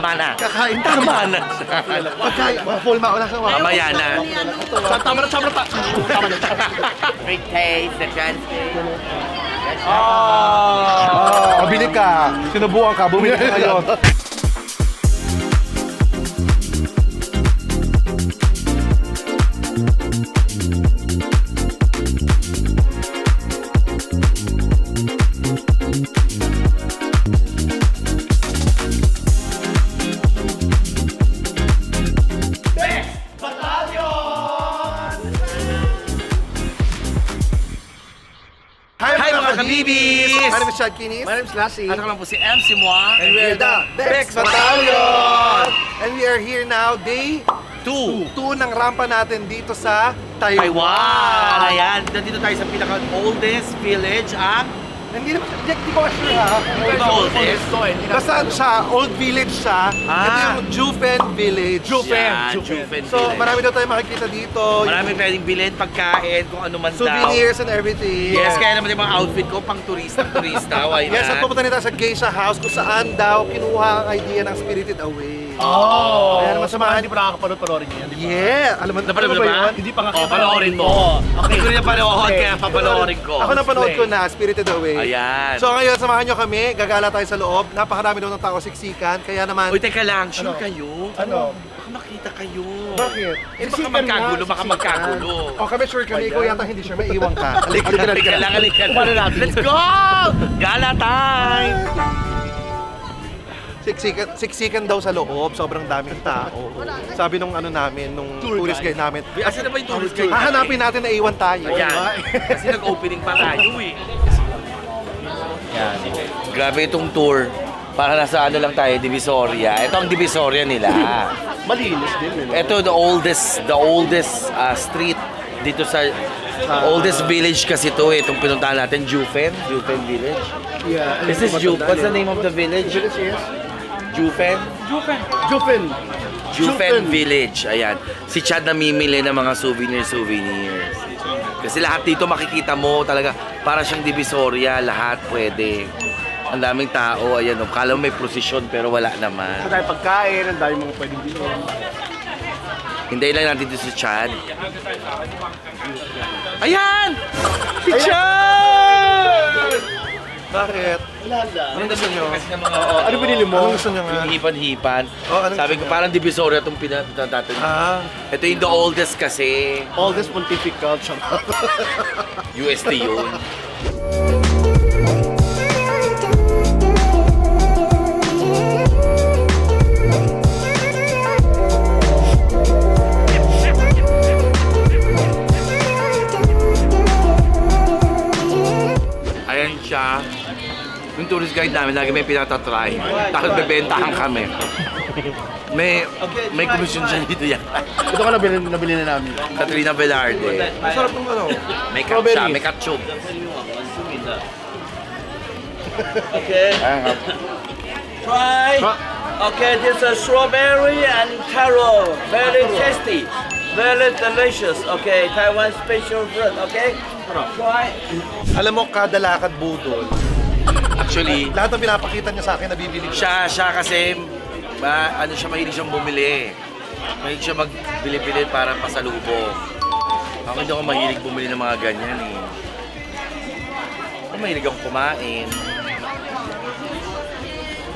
tama na. Kakain Tama na. Pagkain, full mauna sa mga. Mamaya na. Tama na. Tama na. Great taste, the transfer. Mabili ka. Sinubukan ka. Bumili ka ngayon. Kabibis! My name is Chad Kinis. My name is Lassie. At ako lang po si MC Moa. And we are the Bex Battalion! And we are here now, day 2 ng rampa natin dito sa Taiwan! Ayan, nandito tayo sa pinaka-oldest village ang... Hindi naman, hindi ko sure ha. Oldest? Basta siya, old village siya. Ito yung Jufen Village. Jufen So, Village. marami daw tayo makikita dito. Marami pwedeng bilhin, pagkain, kung ano man Souvenirs daw. and everything. Yes, kaya naman yung mga outfit ko, pang turista. Why Yes, at not? pupunta nito sa Geisha House kung saan daw kinuha ang idea ng Spirited Away. Oh! Kaya naman samahan. Hindi pa nakakapanood-panoorin niya. Yeah! Alam mo Napanood ano ba? yun? Hindi pa nga. Panoorin mo. Hindi ko rin napanood, kaya papanoorin ko. Ako napanood ko na, Spirited Away. Ayan. So ngayon, samahan nyo kami. Gagala tayo sa loob. Napakarami daw ng tao siksikan. Kaya naman... Uy, teka lang, sure kayo? Ano? Baka makita kayo. Bakit? Eh, baka magkagulo, baka magkagulo. O kami sure kami, ikaw yata hindi sure, may iwan ka. Halika lang. Let's go! Gala time! Siksikan daw sa loob, sobrang daming tao. Sabi nung ano namin, nung tourist guide namin, Asan na ba yung tourist guide? hahanapin natin na iwan tayo. Ayan. Kasi nag-opening pa tayo eh. Yan. Grabe itong tour. Para nasa ano lang tayo, Divisoria. Ito ang Divisoria nila. Malinis din. Ito the oldest street dito sa oldest village kasi ito eh. Itong pinuntahan natin, Jufen Village. Yeah. This is Jufen. What's the name of the village? Jufen Village. Ayan. Si Chad namimili ng mga souvenirs. Kasi lahat dito makikita mo talaga para siyang Divisoria, lahat pwede. Ang daming tao, ayan, kala mo may prosesyon pero wala naman. Ang dami pagkain, ang dami mga pwedeng bilhin. Hintayin lang natin dito si Chad. Ayan! Si Chad! Bakit? Anong gusto nyo? Ano binili mo? Anong gusto nyo nga? Hipan-hipan. Anong Sabi ko, parang Divisoria itong pinatatan natin. Ito yung the oldest kasi. Oldest pontifical channel. UST yun. Ayan siya. Yung tourist guide namin, lagi may pinatatry. Tapos bebentahan kami. May komisyon siya dito yan. Ito ka nabili na namin. Katrina Velarde. Masarap ng ano? May katsa, may katsyog. Okay. Try. Okay, this is strawberry and taro. Very tasty. Very delicious. Okay, Taiwan special fruit. Okay. Try. Alam mo, kada lakad budol, Actually, lahat ng pinapakita niya sa akin, nabibili ko. siya kasi, ano siya, mahilig siyang bumili. Mahilig siya magbili-bili para pasalubong. Ako hindi ako mahilig bumili ng mga ganyan eh. Ako mahilig akong kumain.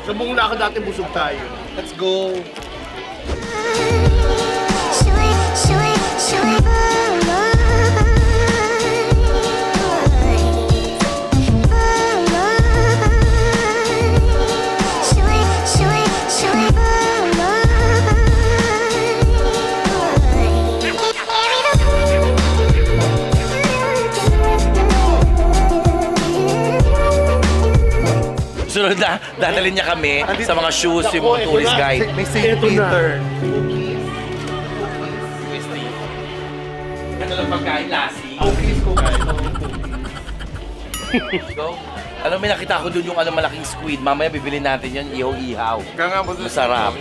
Sa buong lakad natin busog tayo. Let's go! Sunod na, dadalhin niya kami sa mga shoes, yung mga tourist guide. May safety turn. Ano lang pagkain, lassi? Cookies, cookies. Go. Alam, may nakita ko dun yung malaking squid. Mamaya bibili natin yun, ihaw-ihaw. Masarap.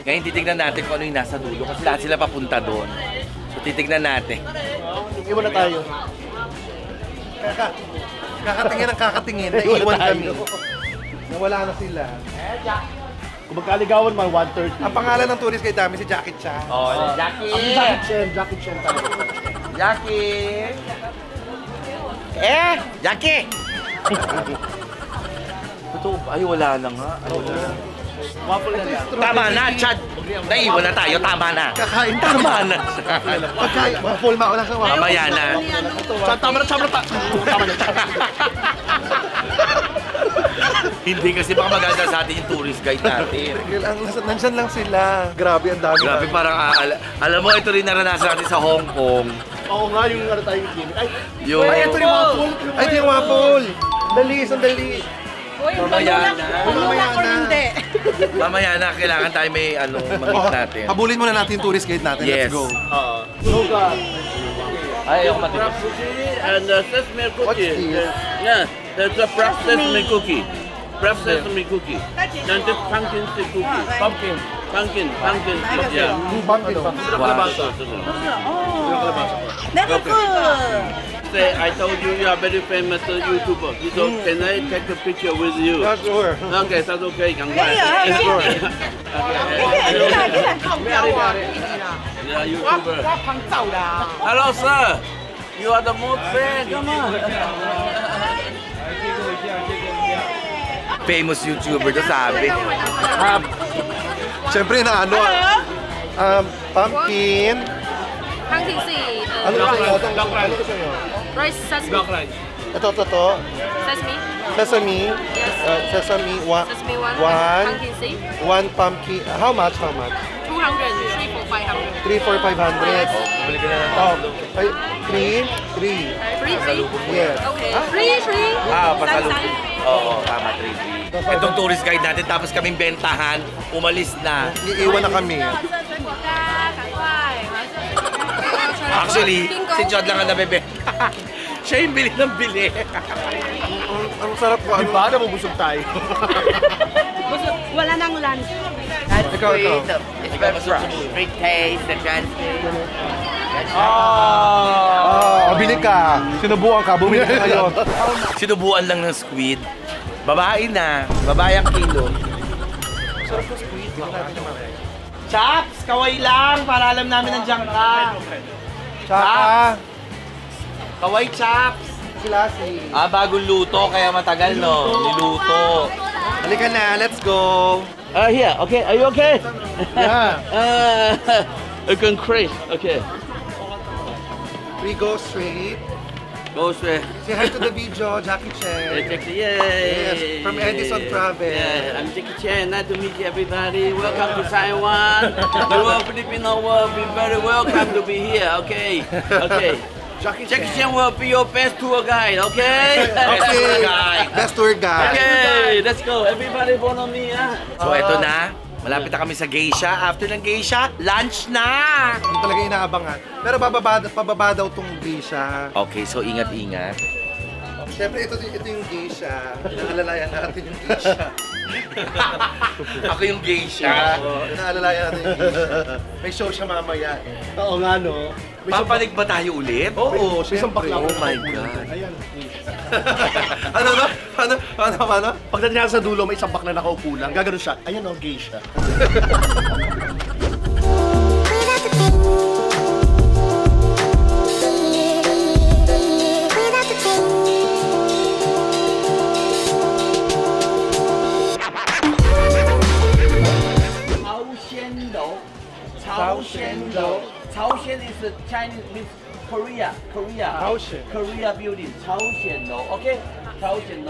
Ngayon titignan natin kung ano yung nasa dulo kasi lahat sila papunta doon. So titignan natin. Iwan na tayo. Kakatingin ang kakatingin, naiwan kami. Nawala na sila. Kung magkaligawan man, 130. Ang pangalan ng tourist guide namin si Jackie Chan. Oh, Jackie! Jackie Chan talaga. Jackie! Jackie! Totoo ba? Ay, wala na nga. Ay, wala na. Waffle na yan. Tama na, Chad! Naiwan na tayo, tama na. Kakain Tama na. Pagkain, full mauna sa waffle. Mamaya na. Tama na. Tama na. Hindi kasi baka maganda sa atin yung tourist guide natin. Nandyan lang sila. Grabe, ang dami. Grabe, parang alam mo, ito rin naranasan natin sa Hong Kong. Oo nga, yung ano tayong gimmick. Ay, Yung... ito yung waffle. Ay, ito yung waffle. Dali, sandali. Uy, Mamaya na. Mamaya ko hindi. Mamaya na, kailangan tayo may mag-meet natin. Habulin muna natin yung tourist guide natin. Yes. Let's go. Noga. Ay, ako matigas. Frap cookie and sesame What's cookie. this? Yeah, there's a frap sesame cookie. Frap sesame cookie. Then this pumpkin seed cookie. Pumpkin. Yeah. Pumpkin pa. Never good. Say, I told you you are very famous YouTuber. So can I take a picture with you? Yeah, sure. Okay, that's okay. Come on. Yeah, YouTuber. Hello, sir. You are the most fan. Come on. Famous YouTuber to sabi. Siyempre na ano, pumpkin. Pumpkin seed, Ano ba rice, ito? Ano ito sa'yo? rice sesame, Ito. sesame, Sesame. Yes. Sesame. sesame one, One. pumpkin seed, One pumpkin. How much? 200, 3 for 500. 3 for 500. Bili ka na ng Oh, ay, 3. Free, free? Yes. Okay, free. Pasalubong. Oo, tama, 3D. Itong tourist guide natin, tapos kaming bentahan, umalis na. Iiwan na kami. Actually, si Chad lang ang nabebenta. Siya yung bili ng bili. Ang sarap po. Di ba? Nabubusog tayo. Wala nang lunch. Ikaw. It's very fresh. Sweet taste, the crunchy. Bili ka. Sinubukan ka. Bumili ka ngayon. Sinubuan lang ng squid. Babae na. Babae ang kilo. Chaps, kaway lang para alam namin nandiyan ka. Tsaka. Kaway, Chaps. Klase. Bagong luto, kaya matagal, no? Niluto. Halika na. Let's go. Here. Okay. Are you okay? Yeah. You can craze. Okay. We go straight. Go straight. Say hi to the video, Jackie Chan. Yay! Yes, from Edison Travel. Yeah, I'm Jackie Chan. Nice to meet you, everybody. Welcome to Taiwan. The whole Filipino will be very welcome to be here. Okay. Jackie Chan will be your best tour guide. Okay. Okay. Best tour guide. Okay. Let's go. Everybody follow me. So, eto na. Malapit na kami sa geisha. After ng geisha, lunch na! Yung talaga inaabangan. Pero pababa daw tong geisha. Okay, so ingat-ingat. Siyempre, ito yung geisha. Inaalalayan natin yung geisha. Ako yung geisha. Inaalalayan natin yung geisha. May show siya mamaya. Oo nga, no? Papanig ba tayo ulit? Oo, May isang bakla. Oh my God. Ayan. Ano no? Paano? Pagdating natin sa dulo, may isang bakla nakaupo lang. Gaganon siya. Ayan o, geisha. Chaoshen is the Chinese means Korea. Chaoshen. Korea building. Chaoshen, okay? Chaoshen,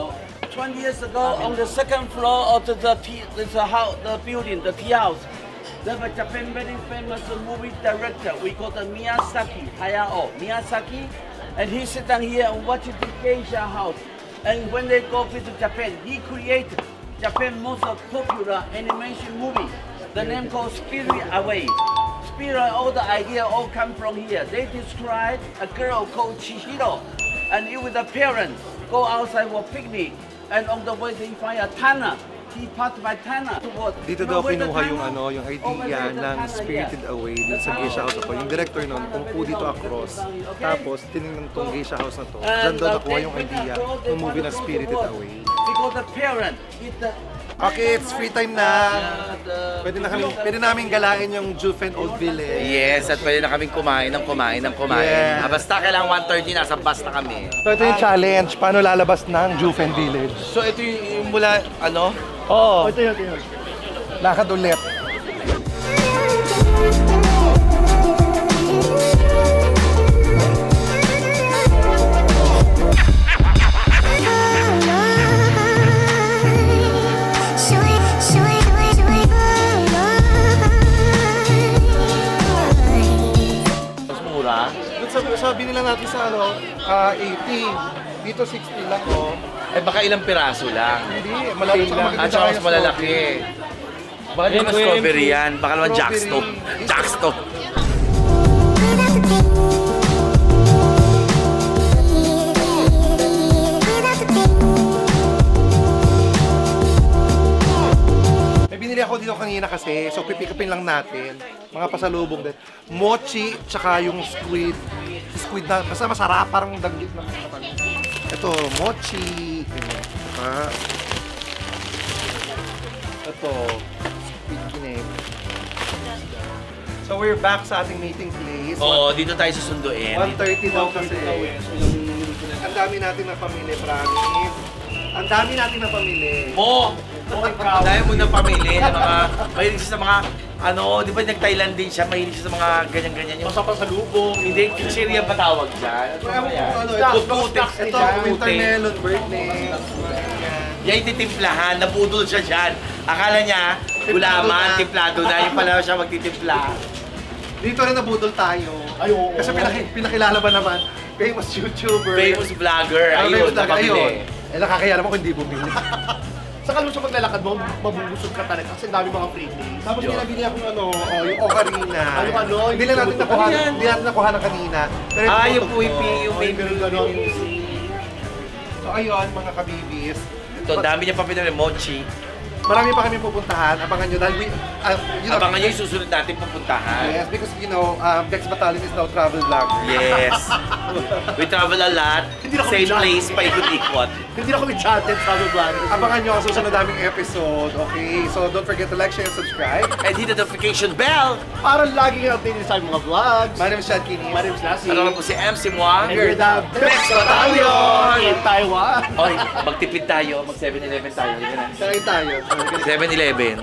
20 years ago, on the second floor of the building, the tea house, there was a Japan very famous movie director. We call the Miyazaki, Hayao Miyazaki, and he sit down here and watch the geisha house. And when they go visit Japan, he created Japan's most popular animation movie. The name called Spirit Away. Spirit, all the idea all come from here. They describe a girl called Chihiro, and with the parents go outside for picnic, and on the way they find a Tana. He passed by Tana. Dito daw kinuha yung idea ng Spirited Away dito sa geisha house na to. Yung director nun, kung dito across. Tapos, tinignan tong geisha house na to. Diyan daw nakuha yung idea ng movie na Spirited Away. Because the parent is the Okay, it's free time na. Pwede namin galain yung Jufen Old Village. Yes, at pwede na kaming kumain. Yeah. Basta kailangan 1:30 nasa bus na kami. So ito yung challenge, paano lalabas ng Jufen Village? So ito yung mula, ano? Oo, Ito yun. lakad ulit. Mas mura. Sabi nila natin sa 80. Dito 60 lang, oh. Eh baka ilang piraso lang. Hindi, malaki lang. At saka mas malalaki. Baka di naman strawberry yan. Baka naman jackstone. Jackstone. May binili ako dito kanina kasi, so pipikapin lang natin. Mga pasalubong din. Mochi, tsaka yung squid. Squid na, basta masarap, parang daglit na masarap. Ito, mochi. Ito, squid kinig. So we're back sa ating meeting place. Oo, dito tayo susunduin. 1:30 daw kasi. Ang dami natin na pamili, promise. Ang dami natin na pamili. Mo! Dahil mo na pamili na mga, mahilig siya sa mga, di ba nag-Thailand din siya, mahilig siya sa mga ganyan-ganyan. Yung Masapang sa lubong. hindi, chichirya ba tawag dyan? Ito, winter melon, birthday. Yan yung titimplahan, nabudol siya dyan. Akala niya, gulaman, timplado na, yung pala siya magtitimpla. Dito rin nabudol tayo. Ay, oo. Kasi pinakilala ba naman, famous YouTuber. Famous vlogger, ayun, napamili. Eh, nakakaya naman kung hindi bumili. Sa kalmo sa paglalakad mo, mabubusog ka talaga kasi ang dami mga free days. Tapos binabili akong yung ocarina. Yung ano, Hindi lang natin nakuha, hindi natin nakuha ng kanina. Pero Yung puipi, yung May baby. ganun. So ayun, mga kabibis. Ito, dami niya papinili, mochi. Marami pa kami pupuntahan. Abangan nyo dahil Abangan niyo yung susunod natin pupuntahan. Yes, because Bex Battalion is now travel vlogger. Yes. We travel a lot. Hindi na kami Same dyan. place, paikot-ikot. Hindi na kami chatted sa vlog. Abangan nyo ang susunod naming episode, okay? So don't forget to like, share, and subscribe. And hit the notification bell. Para lagi kayo updated sa aming mga vlogs. My name is Chad Kinis. My name is Lassie. Ano lang po si MC Moa. And we're the Bex Battalion! in Taiwan. Oy, magtipid tayo, mag 7-Eleven tayo. Kain tayo. 7-Eleven.